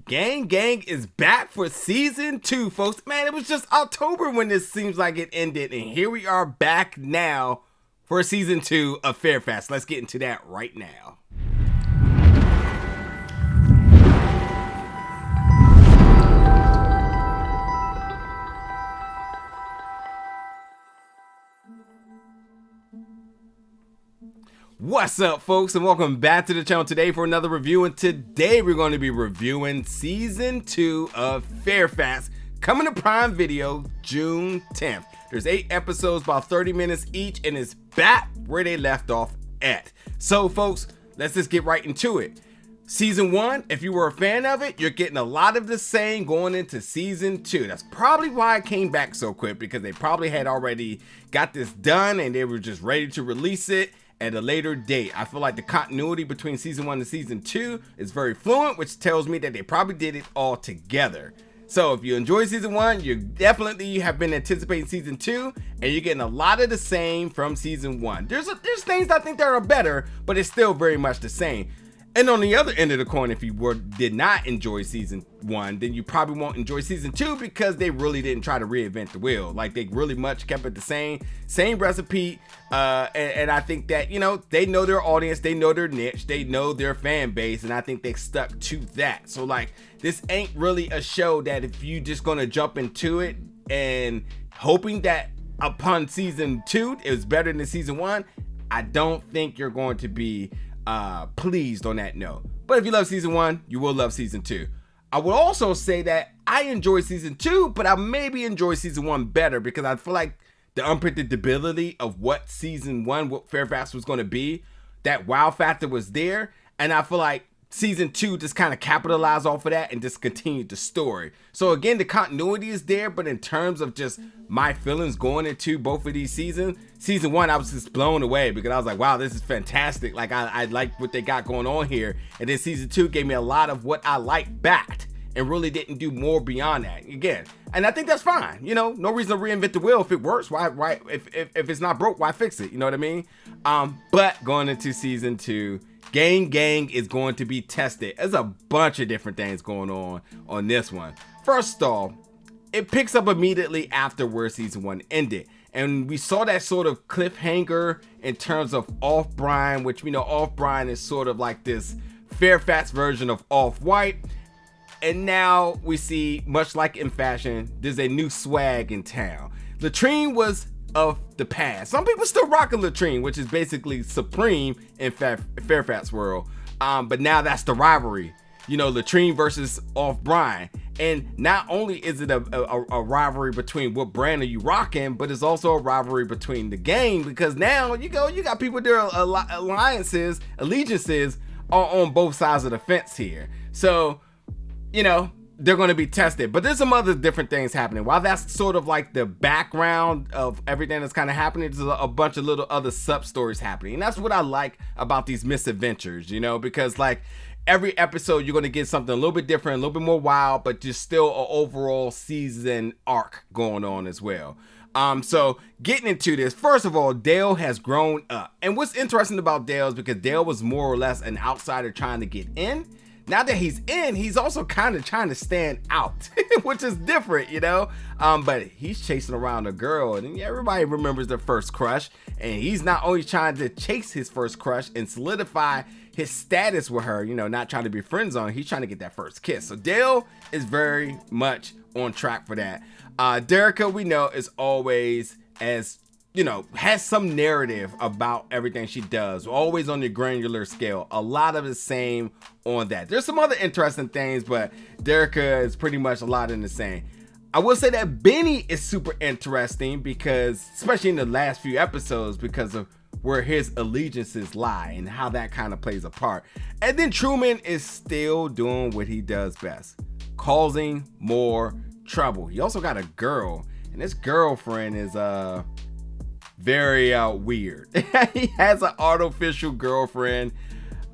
Gang is back for season 2, folks. Man, it was just October when this seems like it ended, and here we are back now for season 2 of Fairfax. Let's get into that right now. What's up, folks, and welcome back to the channel today for another review. And today we're going to be reviewing season 2 of Fairfax, coming to Prime Video June 10th. There's 8 episodes, about 30 minutes each, and it's back where they left off at. So, folks, let's just get right into it. Season 1, if you were a fan of it, you're getting a lot of the same going into season 2. That's probably why it came back so quick, because they probably had already got this done and they were just ready to release it at a later date. I feel like the continuity between season 1 and season 2 is very fluent, which tells me that they probably did it all together. So if you enjoyed season 1, you definitely have been anticipating season 2, and you're getting a lot of the same from season 1. There's things I think that are better, but it's still very much the same. And on the other end of the coin, if you did not enjoy season 1, then you probably won't enjoy season 2, because they really didn't try to reinvent the wheel. Like, they really much kept it the same recipe. And I think that, you know, they know their audience, they know their niche, they know their fan base, and I think they stuck to that. So, like, this ain't really a show that if you just gonna jump into it and hoping that upon season 2 it was better than season 1, I don't think you're going to be pleased on that note. But if you love season 1, you will love season 2. I would also say that I enjoy season 2, but I maybe enjoy season 1 better, because I feel like the unpredictability of what season 1, what Fairfax was going to be, that wow factor was there, and I feel like season 2 just kind of capitalized off of that and just continued the story. So again, the continuity is there, but in terms of just my feelings going into both of these seasons, season 1 I was just blown away, because I was like, wow, this is fantastic. Like, I like what they got going on here. And then season 2 gave me a lot of what I liked back and really didn't do more beyond that again. And I think that's fine. You know, no reason to reinvent the wheel. If it works, why if it's not broke, why fix it? You know what I mean? But going into season 2, Gang is going to be tested. There's a bunch of different things going on this one. First off, it picks up immediately after where season 1 ended. And we saw that sort of cliffhanger in terms of Off-Brine, which we know Off-Brine is sort of like this Fairfax version of Off-White. And now we see, much like in fashion, there's a new swag in town. Latrine was of the past. Some people still rock a latrine, which is basically supreme in Fairfax world. But now that's the rivalry. You know, latrine versus Off-Brine. And not only is it a rivalry between what brand are you rocking, but it's also a rivalry between the gang, because now you got people their allegiances on both sides of the fence here. So, you know, they're going to be tested. But there's some other different things happening. While that's sort of like the background of everything that's kind of happening, there's a bunch of little other sub stories happening. And that's what I like about these misadventures, you know, because like every episode you're going to get something a little bit different, a little bit more wild, but just still an overall season arc going on as well. So getting into this, first of all, Dale has grown up. And what's interesting about Dale is because Dale was more or less an outsider trying to get in. Now that he's in, he's also kind of trying to stand out, which is different, you know? But he's chasing around a girl, and everybody remembers their first crush. And he's not only trying to chase his first crush and solidify his status with her, you know, not trying to be friends on her, he's trying to get that first kiss. So Dale is very much on track for that. Derica, we know, is always as, you know, has some narrative about everything she does, always on the granular scale. A lot of the same on that. There's some other interesting things, but Derica is pretty much a lot in the same. I will say that Benny is super interesting, because especially in the last few episodes, because of where his allegiances lie and how that kind of plays a part. And then Truman is still doing what he does best, causing more trouble. He also got a girl, and this girlfriend is very weird. He has an artificial girlfriend.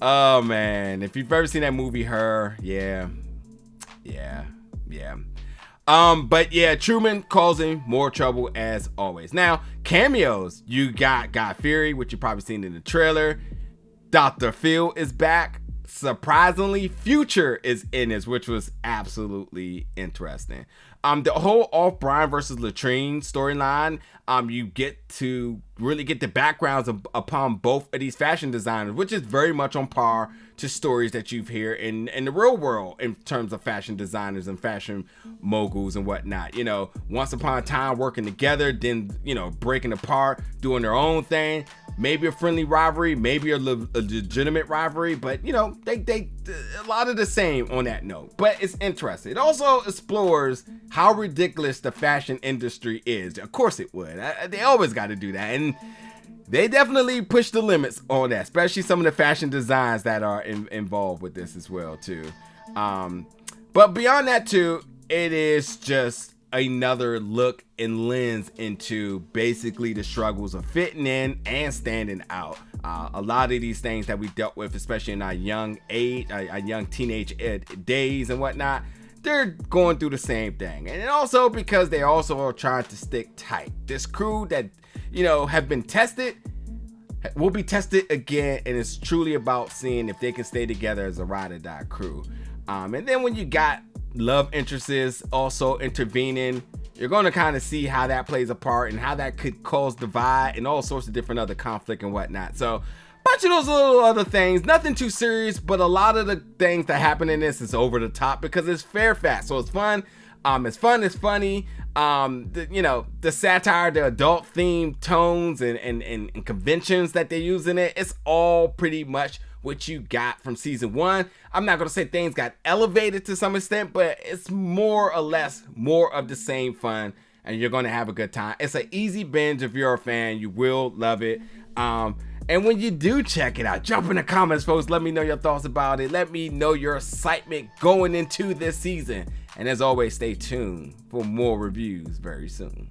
Oh man, if you've ever seen that movie Her, yeah. But yeah, Truman causing more trouble as always. Now, cameos, you got Guy Fieri, which you've probably seen in the trailer. Dr. Phil is back. surprisingly, Future is in this, which was absolutely interesting. The whole Off Bryan versus Latrine storyline, you get to really get the backgrounds upon both of these fashion designers, which is very much on par to stories that you've heard in the real world in terms of fashion designers and fashion moguls and whatnot. You know, once upon a time working together, then, you know, breaking apart, doing their own thing. Maybe a friendly rivalry, maybe a legitimate rivalry, but, you know, they a lot of the same on that note. But it's interesting. It also explores how ridiculous the fashion industry is. Of course it would. They always got to do that. And they definitely push the limits on that, especially some of the fashion designs that are involved with this as well, too. But beyond that, too, it is just another look and lens into basically the struggles of fitting in and standing out. A lot of these things that we dealt with, especially in our young age, our young teenage days and whatnot, they're going through the same thing. And also because they also are trying to stick tight. This crew that, you know, have been tested will be tested again, and it's truly about seeing if they can stay together as a ride or die crew. And then when you got love interests also intervening, you're going to kind of see how that plays a part and how that could cause divide and all sorts of different other conflict and whatnot. So bunch of those little other things, nothing too serious, but a lot of the things that happen in this is over the top because it's Fairfax, so it's fun. It's fun, it's funny. You know, the satire, the adult themed tones and conventions that they use in it, it's all pretty much what you got from season 1. I'm not gonna say things got elevated to some extent, but it's more or less more of the same fun, and you're gonna have a good time. It's an easy binge if you're a fan. You will love it. And when you do check it out, jump in the comments, folks. Let me know your thoughts about it. Let me know your excitement going into this season. And as always, stay tuned for more reviews very soon.